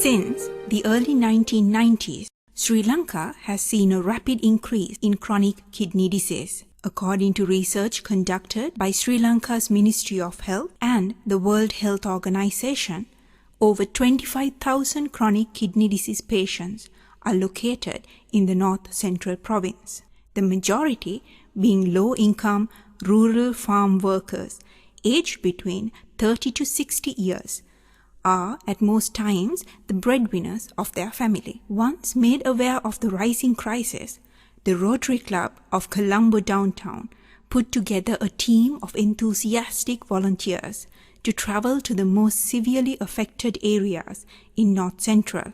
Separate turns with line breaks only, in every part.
Since the early 1990s, Sri Lanka has seen a rapid increase in chronic kidney disease. According to research conducted by Sri Lanka's Ministry of Health and the World Health Organization, over 25,000 chronic kidney disease patients are located in the North Central Province, the majority being low-income rural farm workers aged between 30 to 60 years, are at most times the breadwinners of their family. Once made aware of the rising crisis, the Rotary Club of Colombo downtown put together a team of enthusiastic volunteers to travel to the most severely affected areas in North Central.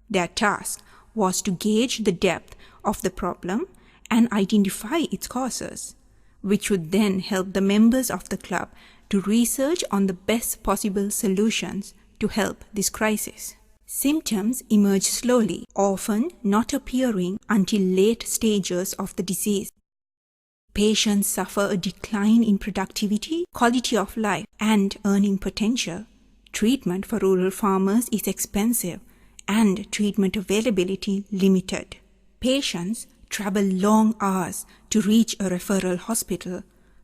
Their task was to gauge the depth of the problem and identify its causes, which would then help the members of the club to research on the best possible solutions to help this crisis. Symptoms emerge slowly, often not appearing until late stages of the disease. Patients suffer a decline in productivity, quality of life, and earning potential. Treatment for rural farmers is expensive and treatment availability limited. Patients travel long hours to reach a referral hospital,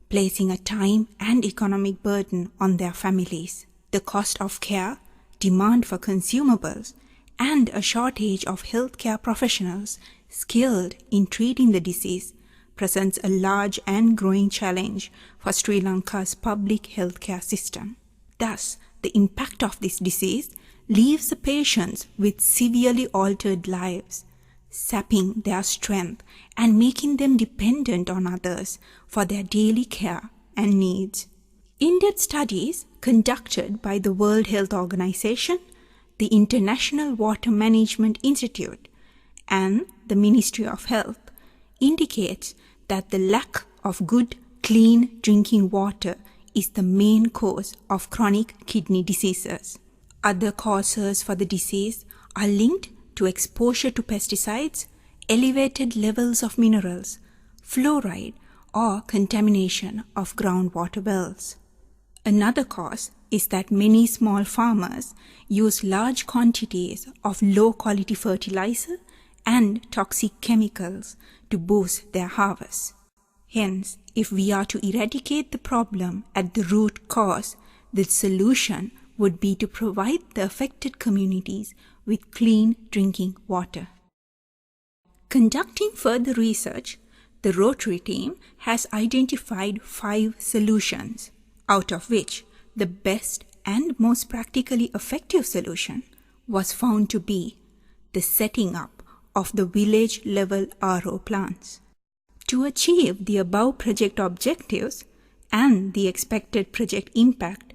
placing a time and economic burden on their families. The cost of care, demand for consumables, and a shortage of healthcare professionals skilled in treating the disease presents a large and growing challenge for Sri Lanka's public healthcare system. Thus, the impact of this disease leaves the patients with severely altered lives, sapping their strength and making them dependent on others for their daily care and needs. In-depth studies conducted by the World Health Organization, the International Water Management Institute, and the Ministry of Health indicates that the lack of good, clean drinking water is the main cause of chronic kidney diseases. Other causes for the disease are linked to exposure to pesticides, elevated levels of minerals, fluoride, or contamination of groundwater wells. Another cause is that many small farmers use large quantities of low-quality fertilizer and toxic chemicals to boost their harvests. Hence, if we are to eradicate the problem at the root cause, the solution would be to provide the affected communities with clean drinking water. Conducting further research, the Rotary team has identified 5 solutions, out of which the best and most practically effective solution was found to be the setting up of the village-level RO plants. To achieve the above project objectives and the expected project impact,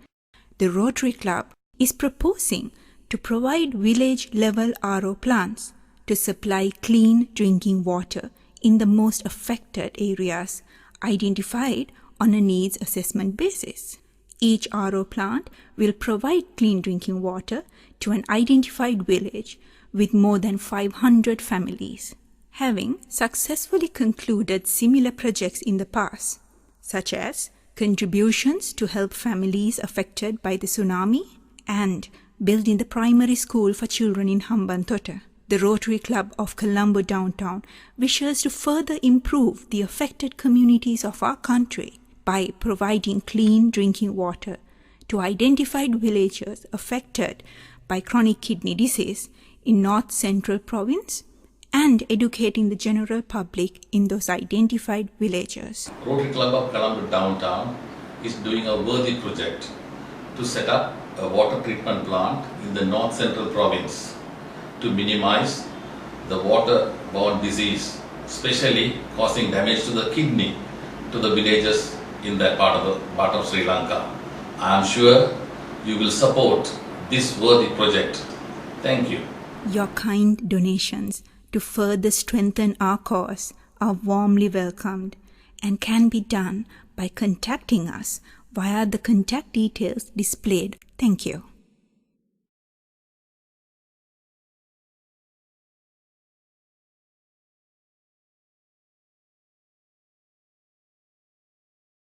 the Rotary Club is proposing to provide village-level RO plants to supply clean drinking water in the most affected areas identified on a needs assessment basis. Each RO plant will provide clean drinking water to an identified village with more than 500 families. Having successfully concluded similar projects in the past, such as contributions to help families affected by the tsunami and building the primary school for children in Hambantota, the Rotary Club of Colombo downtown wishes to further improve the affected communities of our country by providing clean drinking water to identified villages affected by chronic kidney disease in North Central Province and educating the general public in those identified villages.
Rotary Club of Colombo downtown is doing a worthy project to set up a water treatment plant in the North Central Province to minimize the water-borne disease, especially causing damage to the kidney to the villages in that part of Sri Lanka. I am sure you will support this worthy project. Thank you.
Your kind donations to further strengthen our cause are warmly welcomed and can be done by contacting us via the contact details displayed. Thank you.